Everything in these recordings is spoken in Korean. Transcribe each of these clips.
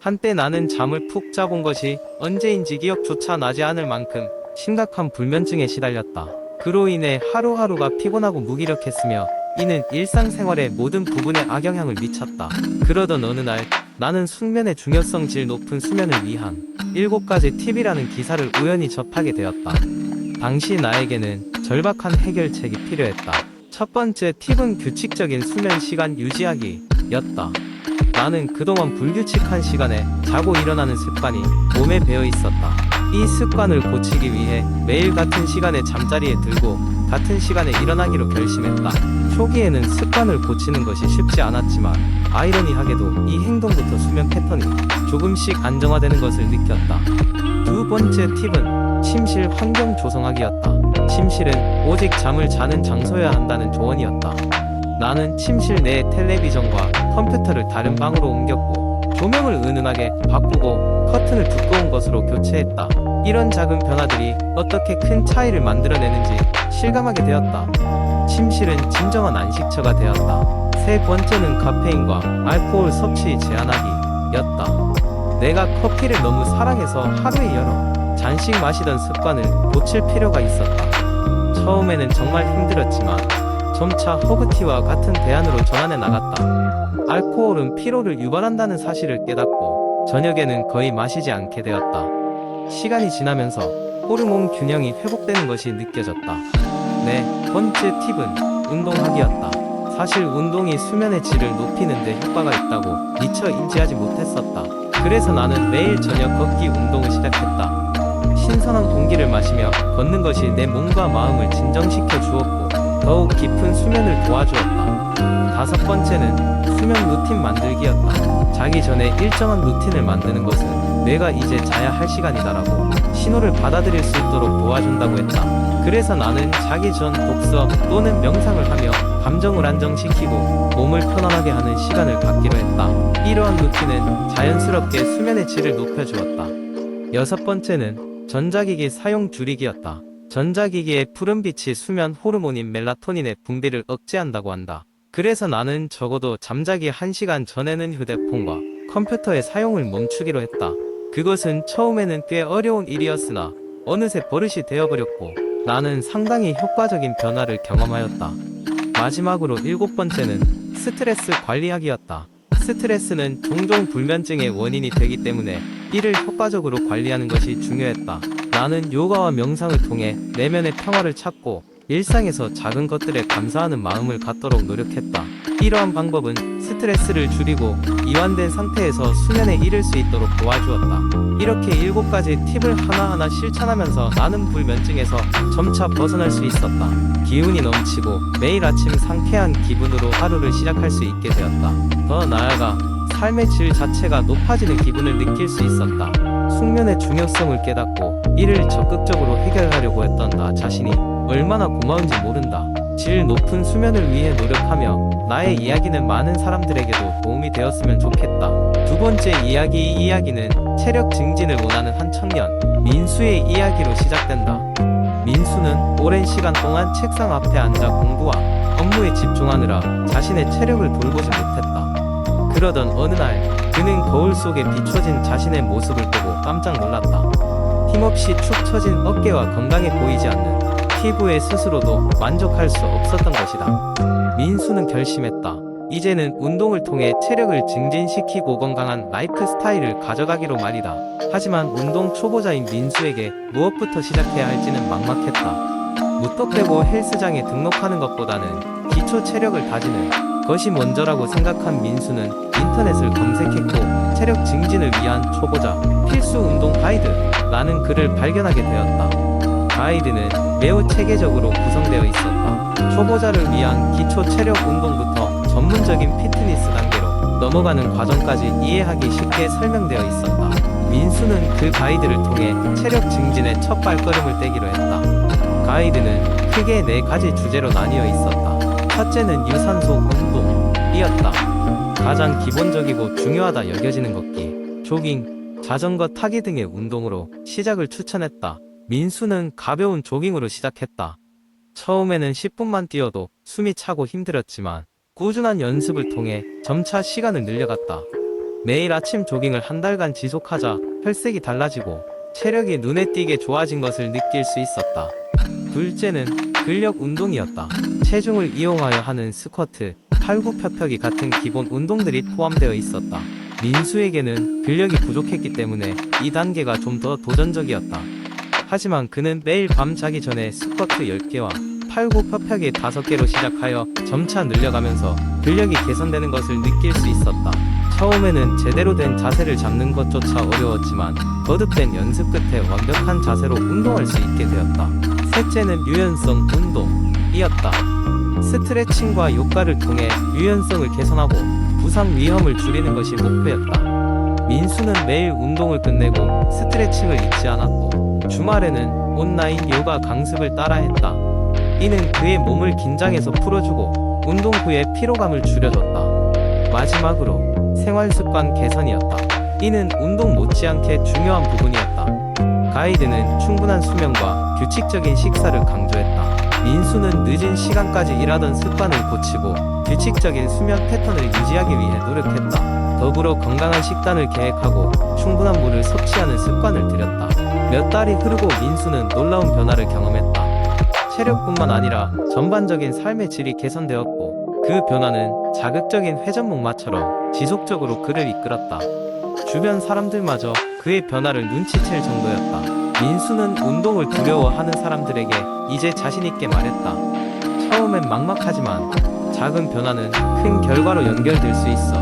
한때 나는 잠을 푹 자본 것이 언제인지 기억조차 나지 않을 만큼 심각한 불면증에 시달렸다. 그로 인해 하루하루가 피곤하고 무기력했으며 이는 일상생활의 모든 부분에 악영향을 미쳤다. 그러던 어느 날 나는 숙면의 중요성 질 높은 수면을 위한 7가지 팁이라는 기사를 우연히 접하게 되었다. 당시 나에게는 절박한 해결책이 필요했다. 첫 번째 팁은 규칙적인 수면 시간 유지하기였다. 나는 그동안 불규칙한 시간에 자고 일어나는 습관이 몸에 배어 있었다. 이 습관을 고치기 위해 매일 같은 시간에 잠자리에 들고 같은 시간에 일어나기로 결심했다. 초기에는 습관을 고치는 것이 쉽지 않았지만 아이러니하게도 이 행동부터 수면 패턴이 조금씩 안정화되는 것을 느꼈다. 두 번째 팁은 침실 환경 조성하기였다. 침실은 오직 잠을 자는 장소여야 한다는 조언이었다. 나는 침실 내 텔레비전과 컴퓨터를 다른 방으로 옮겼고 조명을 은은하게 바꾸고 커튼을 두꺼운 것으로 교체했다. 이런 작은 변화들이 어떻게 큰 차이를 만들어내는지 실감하게 되었다. 침실은 진정한 안식처가 되었다. 세 번째는 카페인과 알코올 섭취 제한하기였다. 내가 커피를 너무 사랑해서 하루에 여러 잔씩 마시던 습관을 고칠 필요가 있었다. 처음에는 정말 힘들었지만 점차 허브티와 같은 대안으로 전환해 나갔다. 알코올은 피로를 유발한다는 사실을 깨닫고 저녁에는 거의 마시지 않게 되었다. 시간이 지나면서 호르몬 균형이 회복되는 것이 느껴졌다. 네 번째 팁은 운동하기였다. 사실 운동이 수면의 질을 높이는 데 효과가 있다고 미처 인지하지 못했었다. 그래서 나는 매일 저녁 걷기 운동을 시작했다. 신선한 공기를 마시며 걷는 것이 내 몸과 마음을 진정시켜 주었고 더욱 깊은 수면을 도와주었다. 다섯 번째는 수면 루틴 만들기였다. 자기 전에 일정한 루틴을 만드는 것은 내가 이제 자야 할 시간이다라고 신호를 받아들일 수 있도록 도와준다고 했다. 그래서 나는 자기 전 독서 또는 명상을 하며 감정을 안정시키고 몸을 편안하게 하는 시간을 갖기로 했다. 이러한 루틴은 자연스럽게 수면의 질을 높여주었다. 여섯 번째는 전자기기 사용 줄이기였다. 전자기기의 푸른빛이 수면 호르몬인 멜라토닌의 분비를 억제한다고 한다. 그래서 나는 적어도 잠자기 1시간 전에는 휴대폰과 컴퓨터의 사용을 멈추기로 했다. 그것은 처음에는 꽤 어려운 일이었으나 어느새 버릇이 되어버렸고 나는 상당히 효과적인 변화를 경험하였다. 마지막으로 7번째는 스트레스 관리하기였다. 스트레스는 종종 불면증의 원인이 되기 때문에 이를 효과적으로 관리하는 것이 중요했다. 나는 요가와 명상을 통해 내면의 평화를 찾고 일상에서 작은 것들에 감사하는 마음을 갖도록 노력했다. 이러한 방법은 스트레스를 줄이고 이완된 상태에서 수면에 이를 수 있도록 도와주었다. 이렇게 7가지 팁을 하나하나 실천하면서 나는 불면증에서 점차 벗어날 수 있었다. 기운이 넘치고 매일 아침 상쾌한 기분으로 하루를 시작할 수 있게 되었다. 더 나아가 삶의 질 자체가 높아지는 기분을 느낄 수 있었다. 숙면의 중요성을 깨닫고 이를 적극적으로 해결하려고 했던 나 자신이 얼마나 고마운지 모른다. 질 높은 수면을 위해 노력하며 나의 이야기는 많은 사람들에게도 도움이 되었으면 좋겠다. 두 번째 이야기, 이 이야기는 체력 증진을 원하는 한 청년 민수의 이야기로 시작된다. 민수는 오랜 시간 동안 책상 앞에 앉아 공부와 업무에 집중하느라 자신의 체력을 돌보지 못했다. 그러던 어느 날 그는 거울 속에 비춰진 자신의 모습을 보고 깜짝 놀랐다. 힘없이 축 처진 어깨와 건강해 보이지 않는 피부에 스스로도 만족할 수 없었던 것이다. 민수는 결심했다. 이제는 운동을 통해 체력을 증진시키고 건강한 라이프 스타일을 가져가기로 말이다. 하지만 운동 초보자인 민수에게 무엇부터 시작해야 할지는 막막했다. 무턱대고 헬스장에 등록하는 것보다는 기초 체력을 다지는 것이 먼저라고 생각한 민수는 인터넷을 검색했고 체력 증진을 위한 초보자 필수 운동 가이드라는 글을 발견하게 되었다. 가이드는 매우 체계적으로 구성되어 있었다. 초보자를 위한 기초 체력 운동부터 전문적인 피트니스 단계로 넘어가는 과정까지 이해하기 쉽게 설명되어 있었다. 민수는 그 가이드를 통해 체력 증진의 첫 발걸음을 떼기로 했다. 가이드는 크게 4가지 주제로 나뉘어 있었다. 첫째는 유산소 운동이었다. 가장 기본적이고 중요하다 여겨지는 걷기, 조깅, 자전거 타기 등의 운동으로 시작을 추천했다. 민수는 가벼운 조깅으로 시작했다. 처음에는 10분만 뛰어도 숨이 차고 힘들었지만 꾸준한 연습을 통해 점차 시간을 늘려갔다. 매일 아침 조깅을 한 달간 지속하자 혈색이 달라지고 체력이 눈에 띄게 좋아진 것을 느낄 수 있었다. 둘째는 근력 운동이었다. 체중을 이용하여 하는 스쿼트, 팔굽혀펴기 같은 기본 운동들이 포함되어 있었다. 민수에게는 근력이 부족했기 때문에 이 단계가 좀 더 도전적이었다. 하지만 그는 매일 밤 자기 전에 스쿼트 10개와 팔굽혀펴기 5개로 시작하여 점차 늘려가면서 근력이 개선되는 것을 느낄 수 있었다. 처음에는 제대로 된 자세를 잡는 것조차 어려웠지만 거듭된 연습 끝에 완벽한 자세로 운동할 수 있게 되었다. 셋째는 유연성 운동이었다. 스트레칭과 요가를 통해 유연성을 개선하고 부상 위험을 줄이는 것이 목표였다. 민수는 매일 운동을 끝내고 스트레칭을 잊지 않았고 주말에는 온라인 요가 강습을 따라했다. 이는 그의 몸을 긴장해서 풀어주고 운동 후의 피로감을 줄여줬다. 마지막으로 생활습관 개선이었다. 이는 운동 못지않게 중요한 부분이었다. 가이드는 충분한 수면과 규칙적인 식사를 강조했다. 민수는 늦은 시간까지 일하던 습관을 고치고 규칙적인 수면 패턴을 유지하기 위해 노력했다. 더불어 건강한 식단을 계획하고 충분한 물을 섭취하는 습관을 들였다. 몇 달이 흐르고 민수는 놀라운 변화를 경험했다. 체력뿐만 아니라 전반적인 삶의 질이 개선되었고 그 변화는 자극적인 회전목마처럼 지속적으로 그를 이끌었다. 주변 사람들마저 그의 변화를 눈치챌 정도였다. 민수는 운동을 두려워하는 사람들에게 이제 자신있게 말했다. 처음엔 막막하지만 작은 변화는 큰 결과로 연결될 수 있어.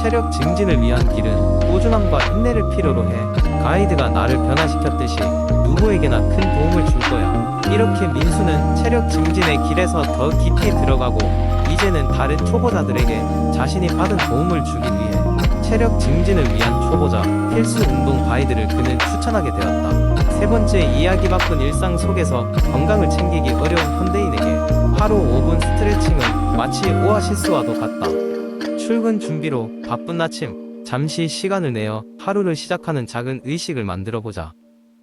체력 증진을 위한 길은 꾸준함과 인내를 필요로 해. 가이드가 나를 변화시켰듯이 누구에게나 큰 도움을 줄 거야. 이렇게 민수는 체력 증진의 길에서 더 깊이 들어가고 이제는 다른 초보자들에게 자신이 받은 도움을 주기 위해 체력 증진을 위한 초보자 필수 운동 가이드를 그는 추천하게 되었다. 세 번째, 이야기 바쁜 일상 속에서 건강을 챙기기 어려운 현대인에게 하루 5분 스트레칭은 마치 오아시스와도 같다. 출근 준비로 바쁜 아침, 잠시 시간을 내어 하루를 시작하는 작은 의식을 만들어보자.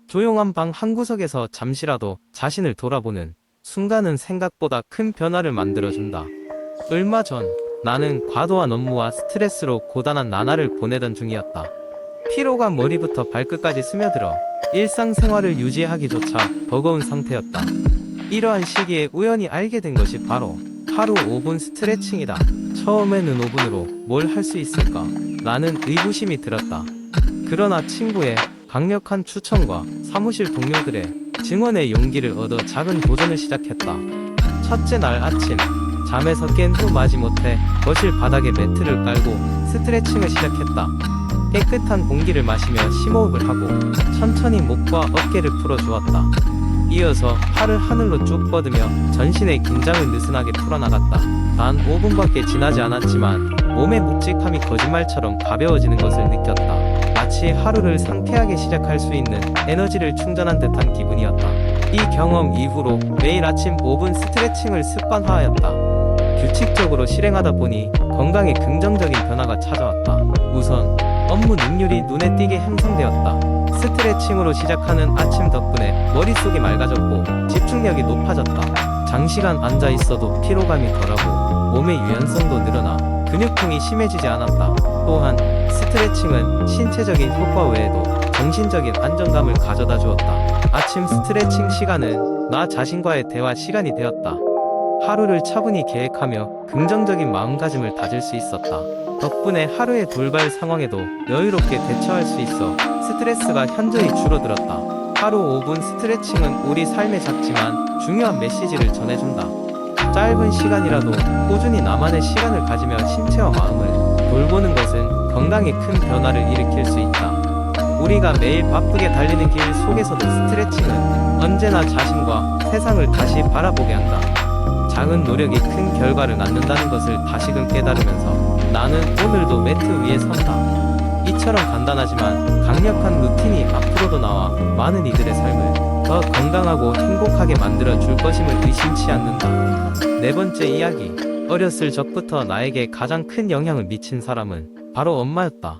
조용한 방 한 구석에서 잠시라도 자신을 돌아보는 순간은 생각보다 큰 변화를 만들어준다. 얼마 전 나는 과도한 업무와 스트레스로 고단한 나날을 보내던 중이었다. 피로가 머리부터 발끝까지 스며들어 일상생활을 유지하기조차 버거운 상태였다. 이러한 시기에 우연히 알게 된 것이 바로 하루 5분 스트레칭이다. 처음에는 5분으로 뭘 할 수 있을까? 라는 의구심이 들었다. 그러나 친구의 강력한 추천과 사무실 동료들의 증언에 용기를 얻어 작은 도전을 시작했다. 첫째 날 아침, 잠에서 깬 후 마지못해 거실 바닥에 매트를 깔고 스트레칭을 시작했다. 깨끗한 공기를 마시며 심호흡을 하고 천천히 목과 어깨를 풀어주었다. 이어서 팔을 하늘로 쭉 뻗으며 전신의 긴장을 느슨하게 풀어나갔다. 단 5분밖에 지나지 않았지만 몸의 묵직함이 거짓말처럼 가벼워지는 것을 느꼈다. 마치 하루를 상쾌하게 시작할 수 있는 에너지를 충전한 듯한 기분이었다. 이 경험 이후로 매일 아침 5분 스트레칭을 습관화하였다. 규칙적으로 실행하다 보니 건강에 긍정적인 변화가 찾아왔다. 우선 업무 능률이 눈에 띄게 향상되었다. 스트레칭으로 시작하는 아침 덕분에 머릿속이 맑아졌고 집중력이 높아졌다. 장시간 앉아 있어도 피로감이 덜하고 몸의 유연성도 늘어나 근육통이 심해지지 않았다. 또한 스트레칭은 신체적인 효과 외에도 정신적인 안정감을 가져다 주었다. 아침 스트레칭 시간은 나 자신과의 대화 시간이 되었다. 하루를 차분히 계획하며 긍정적인 마음가짐을 다질 수 있었다. 덕분에 하루의 돌발 상황에도 여유롭게 대처할 수 있어 스트레스가 현저히 줄어들었다. 하루 5분 스트레칭은 우리 삶에 작지만 중요한 메시지를 전해준다. 짧은 시간이라도 꾸준히 나만의 시간을 가지며 신체와 마음을 돌보는 것은 건강에 큰 변화를 일으킬 수 있다. 우리가 매일 바쁘게 달리는 길 속에서도 스트레칭은 언제나 자신과 세상을 다시 바라보게 한다. 작은 노력이 큰 결과를 낳는다는 것을 다시금 깨달으면서 나는 오늘도 매트 위에 선다. 이처럼 간단하지만 강력한 루틴이 앞으로도 나와 많은 이들의 삶을 더 건강하고 행복하게 만들어 줄 것임을 의심치 않는다. 네 번째 이야기. 어렸을 적부터 나에게 가장 큰 영향을 미친 사람은 바로 엄마였다.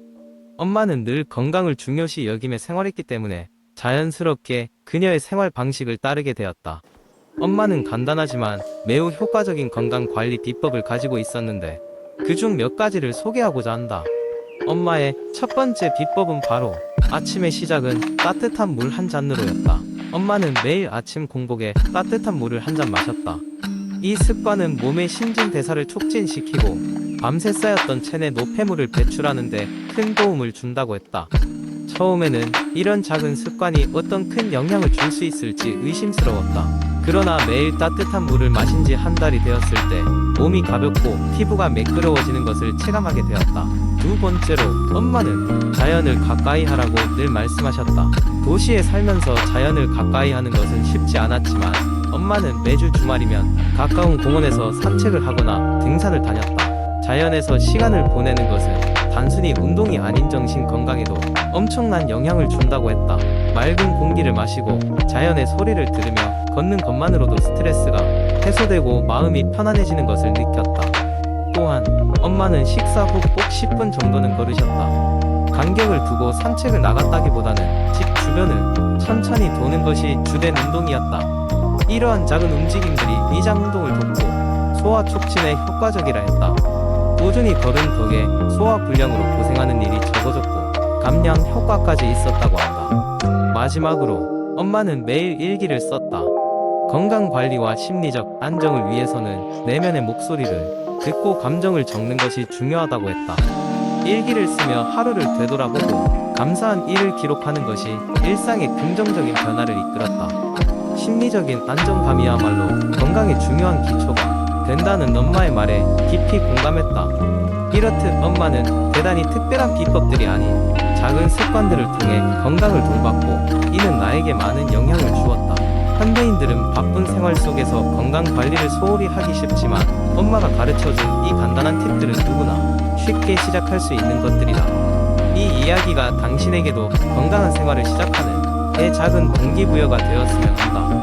엄마는 늘 건강을 중요시 여기며 생활했기 때문에 자연스럽게 그녀의 생활 방식을 따르게 되었다. 엄마는 간단하지만 매우 효과적인 건강 관리 비법을 가지고 있었는데 그중 몇 가지를 소개하고자 한다. 엄마의 첫 번째 비법은 바로 아침의 시작은 따뜻한 물 한 잔으로였다. 엄마는 매일 아침 공복에 따뜻한 물을 한 잔 마셨다. 이 습관은 몸의 신진대사를 촉진시키고 밤새 쌓였던 체내 노폐물을 배출하는데 큰 도움을 준다고 했다. 처음에는 이런 작은 습관이 어떤 큰 영향을 줄 수 있을지 의심스러웠다. 그러나 매일 따뜻한 물을 마신 지 한 달이 되었을 때 몸이 가볍고 피부가 매끄러워지는 것을 체감하게 되었다. 두 번째로 엄마는 자연을 가까이 하라고 늘 말씀하셨다. 도시에 살면서 자연을 가까이 하는 것은 쉽지 않았지만 엄마는 매주 주말이면 가까운 공원에서 산책을 하거나 등산을 다녔다. 자연에서 시간을 보내는 것은 단순히 운동이 아닌 정신 건강에도 엄청난 영향을 준다고 했다. 맑은 공기를 마시고 자연의 소리를 들으며 걷는 것만으로도 스트레스가 해소되고 마음이 편안해지는 것을 느꼈다. 또한 엄마는 식사 후 꼭 10분 정도는 걸으셨다. 간격을 두고 산책을 나갔다기보다는 집 주변을 천천히 도는 것이 주된 운동이었다. 이러한 작은 움직임들이 위장 운동을 돕고 소화 촉진에 효과적이라 했다. 꾸준히 걸은 덕에 소화 불량으로 고생하는 일이 적어졌고 감량 효과까지 있었다고 한다. 마지막으로 엄마는 매일 일기를 썼다. 건강관리와 심리적 안정을 위해서는 내면의 목소리를 듣고 감정을 적는 것이 중요하다고 했다. 일기를 쓰며 하루를 되돌아보고 감사한 일을 기록하는 것이 일상의 긍정적인 변화를 이끌었다. 심리적인 안정감이야말로 건강에 중요한 기초가 된다는 엄마의 말에 깊이 공감했다. 이렇듯 엄마는 대단히 특별한 비법들이 아닌 작은 습관들을 통해 건강을 돌봤고 이는 나에게 많은 영향을 주었다. 현대인들은 바쁜 생활 속에서 건강 관리를 소홀히 하기 쉽지만 엄마가 가르쳐준 이 간단한 팁들은 누구나 쉽게 시작할 수 있는 것들이다. 이 이야기가 당신에게도 건강한 생활을 시작하는 내 작은 동기부여가 되었으면 한다.